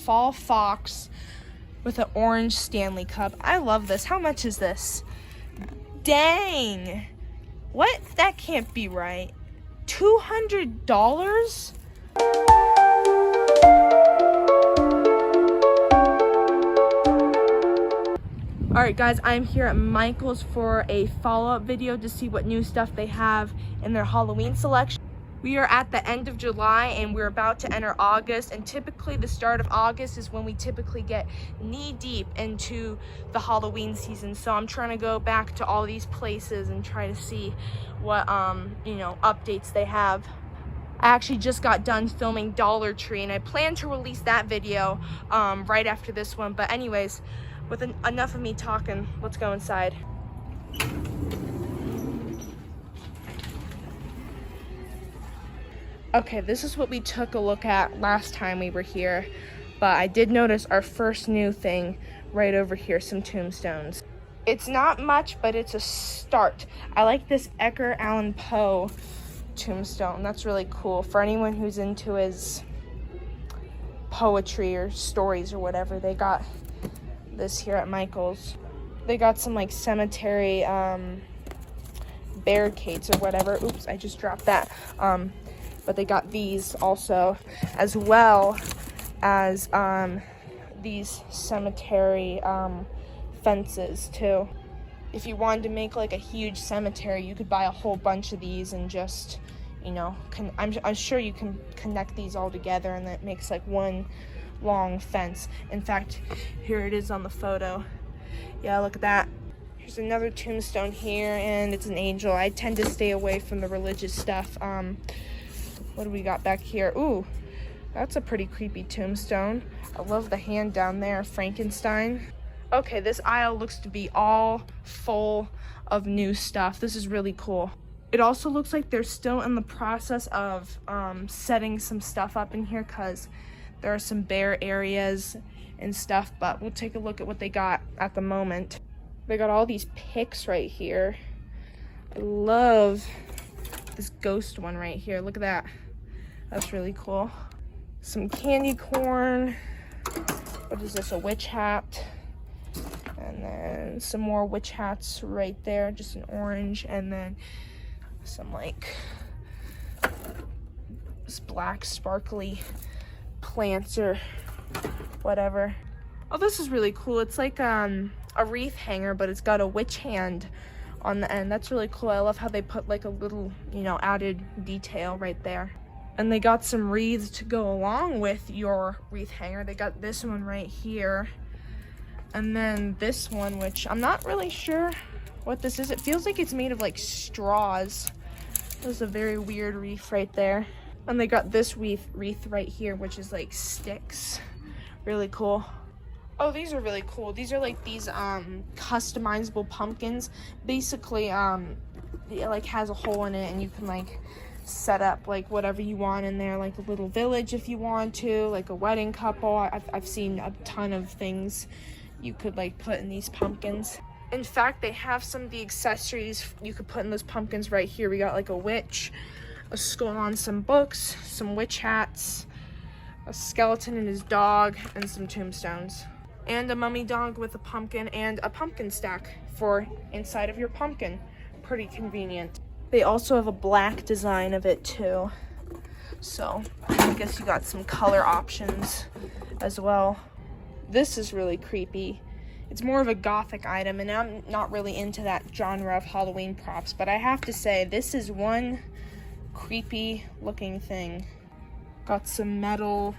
fall fox with an orange Stanley Cup. I love this. How much is this? Dang. What? That can't be right. $200? Alright guys, I'm here at Michael's for a follow-up video to see what new stuff they have in their Halloween selection. We are at the end of July and we're about to enter August, and typically the start of August is when we typically get knee-deep into the Halloween season. So I'm trying to go back to all these places and try to see what updates they have. I actually just got done filming Dollar Tree and I plan to release that video right after this one. But anyways, with enough of me talking, let's go inside. Okay, this is what we took a look at last time we were here, but I did notice our first new thing right over here, some tombstones. It's not much, but it's a start. I like this Edgar Allan Poe tombstone. That's really cool for anyone who's into his poetry or stories or whatever. They got this here at Michael's. They got some like cemetery barricades or whatever. Oops, I just dropped that. But they got these also, as well as these cemetery fences too. If you wanted to make like a huge cemetery, you could buy a whole bunch of these and just, I'm sure you can connect these all together and that makes like one long fence. In fact, here it is on the photo. Yeah, look at that. Here's another tombstone here, and it's an angel. I tend to stay away from the religious stuff. What do we got back here? Ooh, that's a pretty creepy tombstone. I love the hand down there, Frankenstein. Okay, this aisle looks to be all full of new stuff. This is really cool. It also looks like they're still in the process of setting some stuff up in here because there are some bare areas and stuff, but we'll take a look at what they got at the moment. They got all these picks right here. I love this ghost one right here. Look at that. That's really cool. Some candy corn. What is this? A witch hat. And then some more witch hats right there. Just an orange. And then some like this black sparkly plants or whatever. Oh, this is really cool. It's like a wreath hanger, but it's got a witch hand on the end. That's really cool. I love how they put like a little, added detail right there. And they got some wreaths to go along with your wreath hanger. They got this one right here. And then this one, which I'm not really sure what this is. It feels like it's made of like straws. There's a very weird wreath right there. And they got this wreath right here, which is like sticks. Really cool. Oh, these are really cool. These are like these customizable pumpkins. Basically, it like has a hole in it and you can like set up like whatever you want in there, like a little village if you want to, like a wedding couple. I've seen a ton of things you could like put in these pumpkins. In fact, they have some of the accessories you could put in those pumpkins right here. We got like a witch, a skull on some books, some witch hats, a skeleton and his dog, and some tombstones. And a mummy dog with a pumpkin and a pumpkin stack for inside of your pumpkin. Pretty convenient. They also have a black design of it too. So I guess you got some color options as well. This is really creepy. It's more of a gothic item, and I'm not really into that genre of Halloween props, but I have to say this is one creepy looking thing. Got some metal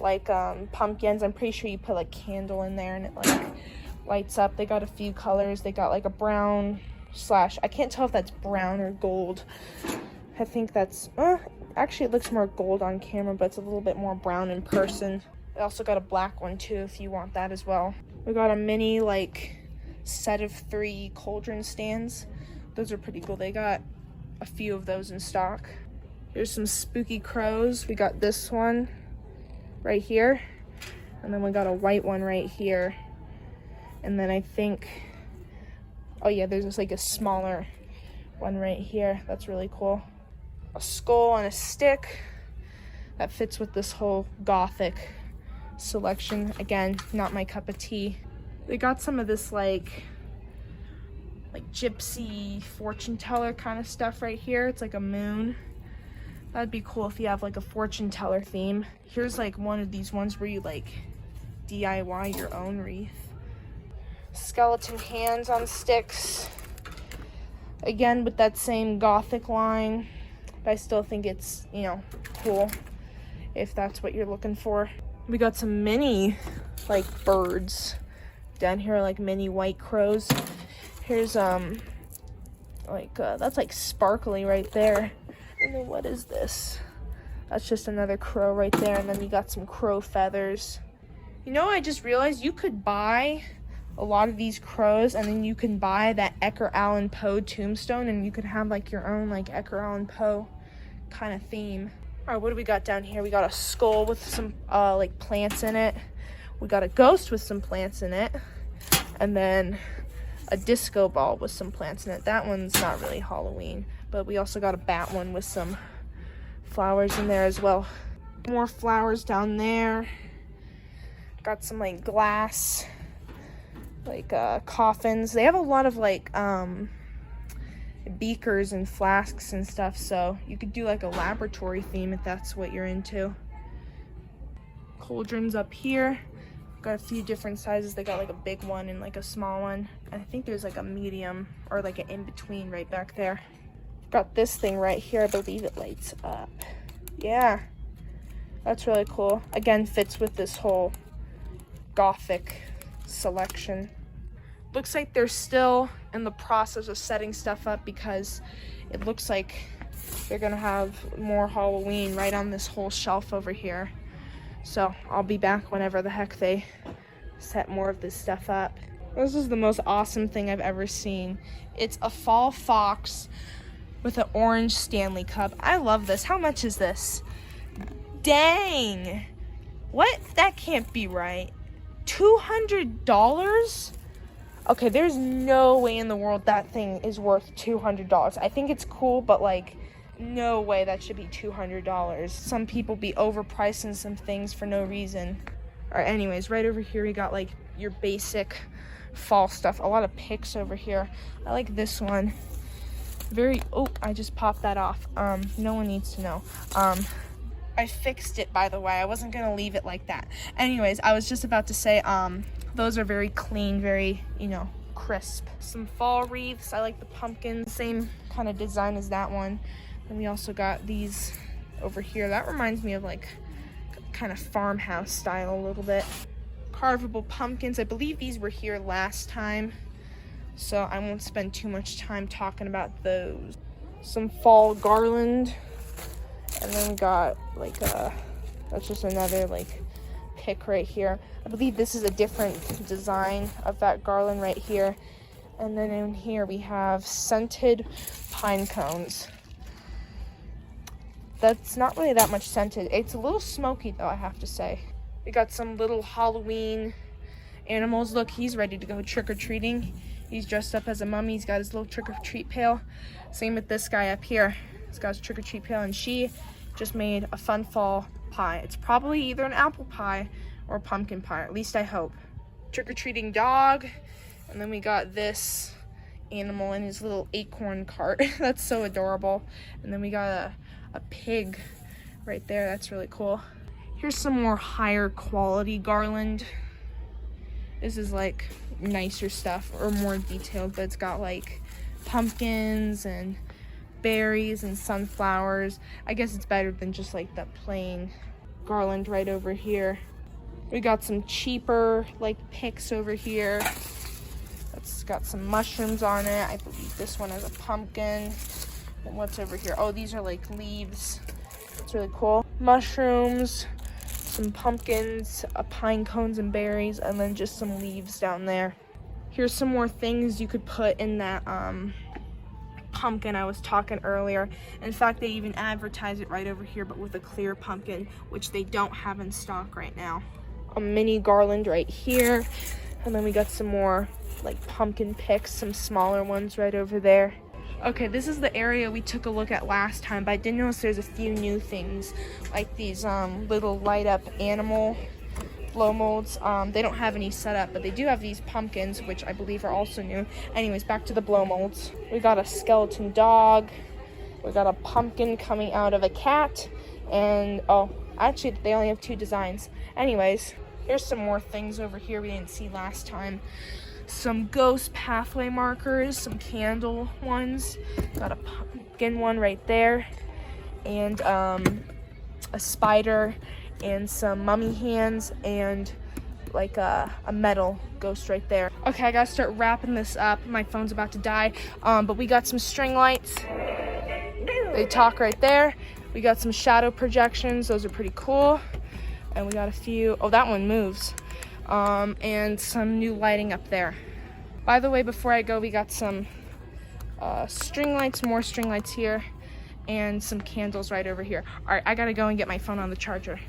like pumpkins. I'm pretty sure you put like candle in there and it like lights up. They got a few colors. They got like a brown slash, I can't tell if that's brown or gold. I think that's actually it looks more gold on camera, but it's a little bit more brown in person. They also got a black one too if you want that as well. We got a mini like set of 3 cauldron stands. Those are pretty cool. They got a few of those in stock. Here's some spooky crows. We got this one right here, and then we got a white one right here, and then I think, oh yeah, there's just like a smaller one right here. That's really cool. A skull on a stick that fits with this whole gothic selection. Again, not my cup of tea. They got some of this like gypsy fortune teller kind of stuff right here. It's like a moon. That'd be cool if you have like a fortune teller theme. Here's like one of these ones where you like DIY your own wreath. Skeleton hands on sticks. Again, with that same gothic line. But I still think it's, you know, cool if that's what you're looking for. We got some mini like birds down here, like mini white crows. Here's that's like sparkly right there. And then what is this? That's just another crow right there. And then you got some crow feathers. You know, I just realized you could buy a lot of these crows, and then you can buy that Edgar Allan Poe tombstone, and you could have like your own like Edgar Allan Poe kind of theme. All right, what do we got down here? We got a skull with some like plants in it. We got a ghost with some plants in it, and then a disco ball with some plants in it. That one's not really Halloween, but we also got a bat one with some flowers in there as well. More flowers down there. Got some like glass like coffins. They have a lot of like beakers and flasks and stuff, so you could do like a laboratory theme if that's what you're into. Cauldrons up here. Got a few different sizes. They got like a big one and like a small one. And I think there's like a medium or like an in-between right back there. Got this thing right here. I believe it lights up. Yeah, that's really cool. Again, fits with this whole gothic selection. Looks like they're still in the process of setting stuff up because it looks like they're gonna have more Halloween right on this whole shelf over here. So I'll be back whenever the heck they set more of this stuff up. This is the most awesome thing I've ever seen. It's a fall fox with an orange Stanley Cup. I love this. How much is this? Dang! What? That can't be right. $200? Okay, there's no way in the world that thing is worth $200. I think it's cool, but like, no way that should be $200. Some people be overpricing some things for no reason. Alright, anyways, right over here we got like your basic fall stuff. A lot of picks over here. I like this one. Oh, I just popped that off. No one needs to know. I fixed it, by the way. I wasn't gonna leave it like that. Anyways, I was just about to say, those are very clean, very, you know, crisp. Some fall wreaths. I like the pumpkins, same kind of design as that one. And we also got these over here. That reminds me of like kind of farmhouse style a little bit. Carvable pumpkins. I believe these were here last time, so I won't spend too much time talking about those. Some fall garland. And then we got like that's just another like pick right here. I believe this is a different design of that garland right here. And then in here we have scented pine cones. That's not really that much scented. It's a little smoky though, I have to say. We got some little Halloween animals. Look, he's ready to go trick-or-treating. He's dressed up as a mummy. He's got his little trick-or-treat pail. Same with this guy up here. He's got his trick-or-treat pail, and she just made a fun fall pie. It's probably either an apple pie or pumpkin pie, at least I hope. Trick-or-treating dog. And then we got this animal in his little acorn cart. That's so adorable. And then we got a pig right there. That's really cool. Here's some more higher quality garland. This is like nicer stuff or more detailed, but it's got like pumpkins and berries and sunflowers. I guess it's better than just like the plain garland right over here. We got some cheaper like picks over here. It's got some mushrooms on it. I believe this one has a pumpkin. And what's over here? Oh, these are like leaves. It's really cool. Mushrooms, some pumpkins, pine cones and berries, and then just some leaves down there. Here's some more things you could put in that pumpkin I was talking earlier. In fact, they even advertise it right over here, but with a clear pumpkin, which they don't have in stock right now. A mini garland right here, and then we got some more like pumpkin picks, some smaller ones right over there. Okay, this is the area we took a look at last time, but I did notice there's a few new things, like these little light up animal blow molds. They don't have any set up, but they do have these pumpkins, which I believe are also new. Anyways, back to the blow molds. We got a skeleton dog. We got a pumpkin coming out of a cat. And, oh, actually, they only have 2 designs. Anyways, here's some more things over here we didn't see last time. Some ghost pathway markers, some candle ones. Got a pumpkin one right there. And, a spider and some mummy hands and like a metal ghost right there. Okay, I gotta start wrapping this up. My phone's about to die. But we got some string lights. They talk right there. We got some shadow projections. Those are pretty cool. And we got a few, oh, that one moves. And some new lighting up there. By the way, before I go, we got some string lights, more string lights here, and some candles right over here. All right, I gotta go and get my phone on the charger.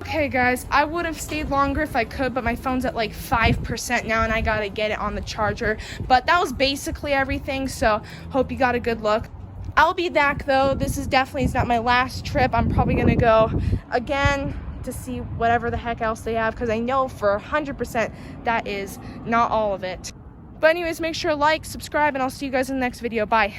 Okay guys, I would have stayed longer if I could, but my phone's at like 5% now and I gotta get it on the charger. But that was basically everything, so hope you got a good look. I'll be back though. This is definitely, it's not my last trip. I'm probably gonna go again to see whatever the heck else they have, because I know for 100% that is not all of it. But anyways, make sure to like, subscribe, and I'll see you guys in the next video. Bye.